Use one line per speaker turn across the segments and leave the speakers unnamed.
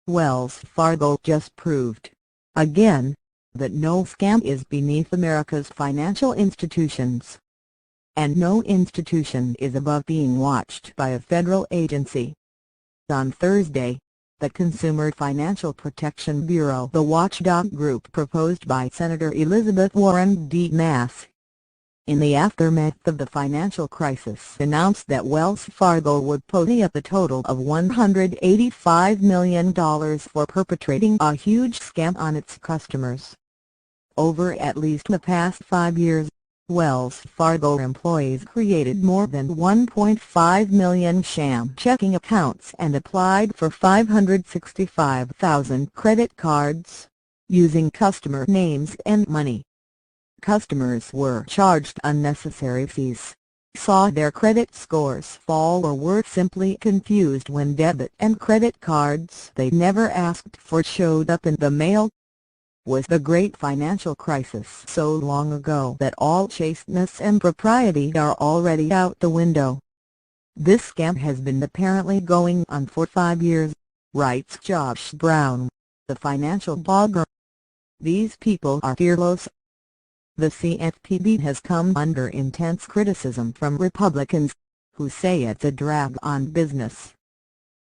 Wells Fargo just proved, again, that no scam is beneath America's financial institutions. And no institution is above being watched by a federal agency. On Thursday, the Consumer Financial Protection Bureau, the watchdog group proposed by Senator Elizabeth Warren D. Mass, in the aftermath of the financial crisis, announced that Wells Fargo would pony up a total of $185 million for perpetrating a huge scam on its customers. Over at least the past 5 years, Wells Fargo employees created more than 1.5 million sham checking accounts and applied for 565,000 credit cards, using customer names and money. Customers were charged unnecessary fees, saw their credit scores fall, or were simply confused when debit and credit cards they never asked for showed up in the mail. Was the great financial crisis so long ago that all chasteness and propriety are already out the window? This scam has been apparently going on for 5 years, writes Josh Brown, the financial blogger. These people are fearless. The CFPB has come under intense criticism from Republicans, who say it's a drag on business.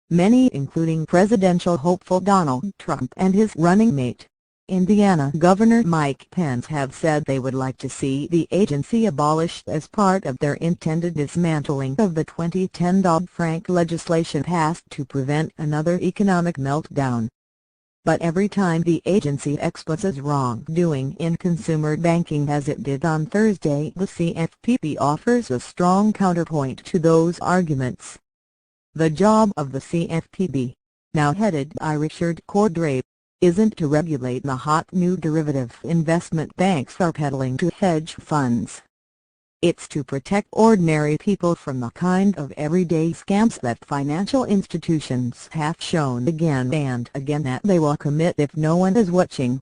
Many, including presidential hopeful Donald Trump and his running mate, Indiana Governor Mike Pence, have said they would like to see the agency abolished as part of their intended dismantling of the 2010 Dodd-Frank legislation passed to prevent another economic meltdown. But every time the agency exposes wrongdoing in consumer banking, as it did on Thursday, the CFPB offers a strong counterpoint to those arguments. The job of the CFPB, now headed by Richard Cordray, isn't to regulate the hot new derivative investment banks are peddling to hedge funds. It's to protect ordinary people from the kind of everyday scams that financial institutions have shown again and again that they will commit if no one is watching.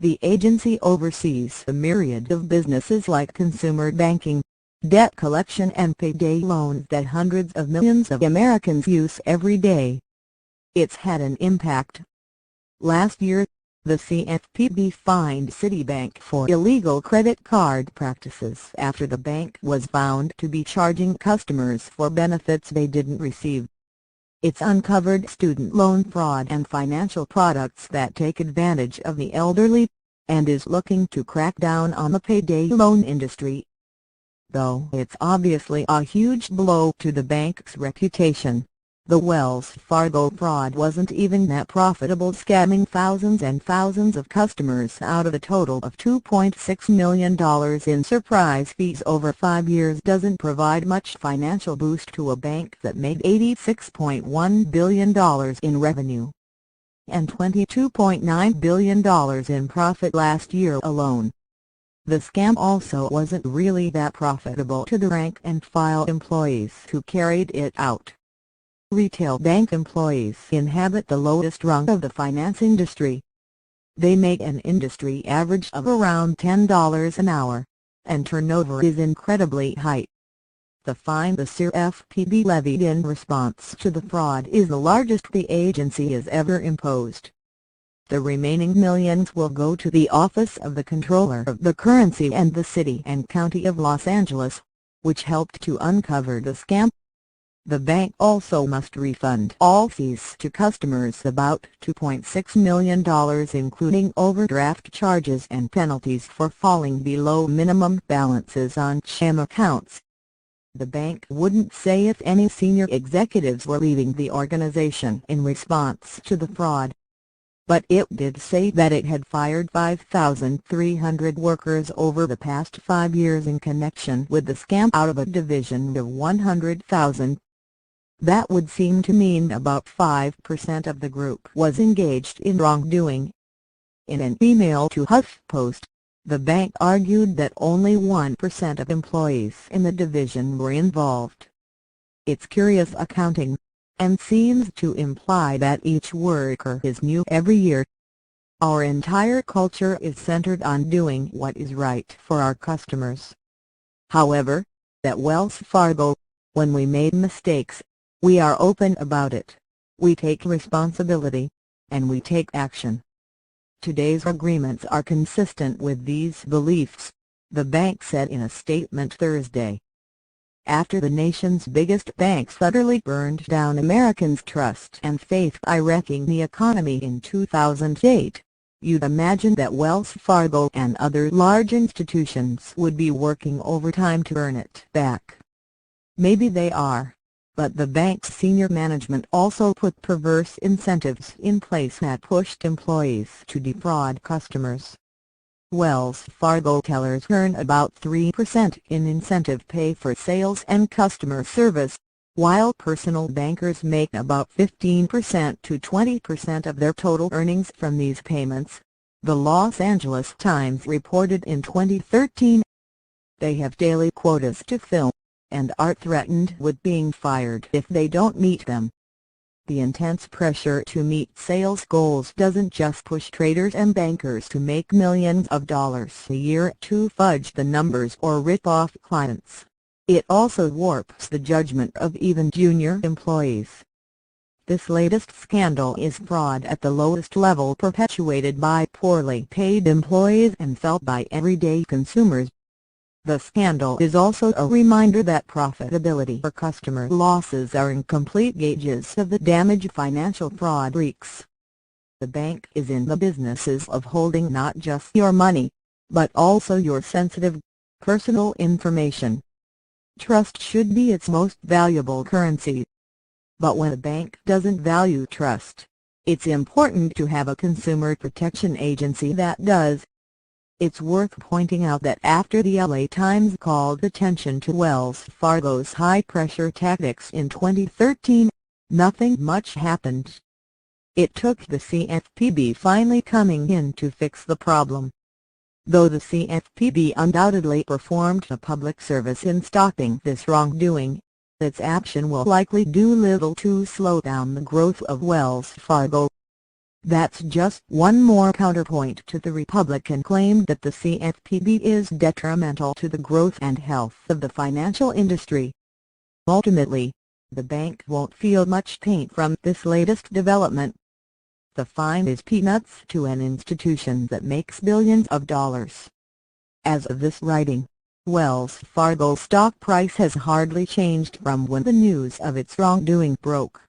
The agency oversees a myriad of businesses like consumer banking, debt collection and payday loans that hundreds of millions of Americans use every day. It's had an impact. Last year, the CFPB fined Citibank for illegal credit card practices after the bank was found to be charging customers for benefits they didn't receive. It's uncovered student loan fraud and financial products that take advantage of the elderly, and is looking to crack down on the payday loan industry. Though it's obviously a huge blow to the bank's reputation, the Wells Fargo fraud wasn't even that profitable, scamming thousands and thousands of customers out of a total of $2.6 million in surprise fees over 5 years doesn't provide much financial boost to a bank that made $86.1 billion in revenue and $22.9 billion in profit last year alone. The scam also wasn't really that profitable to the rank-and-file employees who carried it out. Retail bank employees inhabit the lowest rung of the finance industry. They make an industry average of around $10 an hour, and turnover is incredibly high. The fine the CFPB levied in response to the fraud is the largest the agency has ever imposed. The remaining millions will go to the Office of the Comptroller of the Currency and the City and County of Los Angeles, which helped to uncover the scam. The bank also must refund all fees to customers, about $2.6 million, including overdraft charges and penalties for falling below minimum balances on sham accounts. The bank wouldn't say if any senior executives were leaving the organization in response to the fraud, but it did say that it had fired 5,300 workers over the past 5 years in connection with the scam out of a division of 100,000. That would seem to mean about 5% of the group was engaged in wrongdoing. In an email to HuffPost, the bank argued that only 1% of employees in the division were involved. It's curious accounting, and seems to imply that each worker is new every year. Our entire culture is centered on doing what is right for our customers. However, at Wells Fargo, when we made mistakes, we are open about it, we take responsibility, and we take action. Today's agreements are consistent with these beliefs, the bank said in a statement Thursday. After the nation's biggest banks utterly burned down Americans' trust and faith by wrecking the economy in 2008, you'd imagine that Wells Fargo and other large institutions would be working overtime to earn it back. Maybe they are, but the bank's senior management also put perverse incentives in place that pushed employees to defraud customers. Wells Fargo tellers earn about 3% in incentive pay for sales and customer service, while personal bankers make about 15% to 20% of their total earnings from these payments, the Los Angeles Times reported in 2013. They have daily quotas to fill, and are threatened with being fired if they don't meet them. The intense pressure to meet sales goals doesn't just push traders and bankers to make millions of dollars a year to fudge the numbers or rip off clients. It also warps the judgment of even junior employees. This latest scandal is fraud at the lowest level, perpetuated by poorly paid employees and felt by everyday consumers. The scandal is also a reminder that profitability or customer losses are incomplete gauges of the damage financial fraud wreaks. The bank is in the businesses of holding not just your money, but also your sensitive, personal information. Trust should be its most valuable currency. But when a bank doesn't value trust, it's important to have a consumer protection agency that does. It's worth pointing out that after the LA Times called attention to Wells Fargo's high-pressure tactics in 2013, nothing much happened. It took the CFPB finally coming in to fix the problem. Though the CFPB undoubtedly performed a public service in stopping this wrongdoing, its action will likely do little to slow down the growth of Wells Fargo. That's just one more counterpoint to the Republican claim that the CFPB is detrimental to the growth and health of the financial industry. Ultimately, the bank won't feel much pain from this latest development. The fine is peanuts to an institution that makes billions of dollars. As of this writing, Wells Fargo's stock price has hardly changed from when the news of its wrongdoing broke.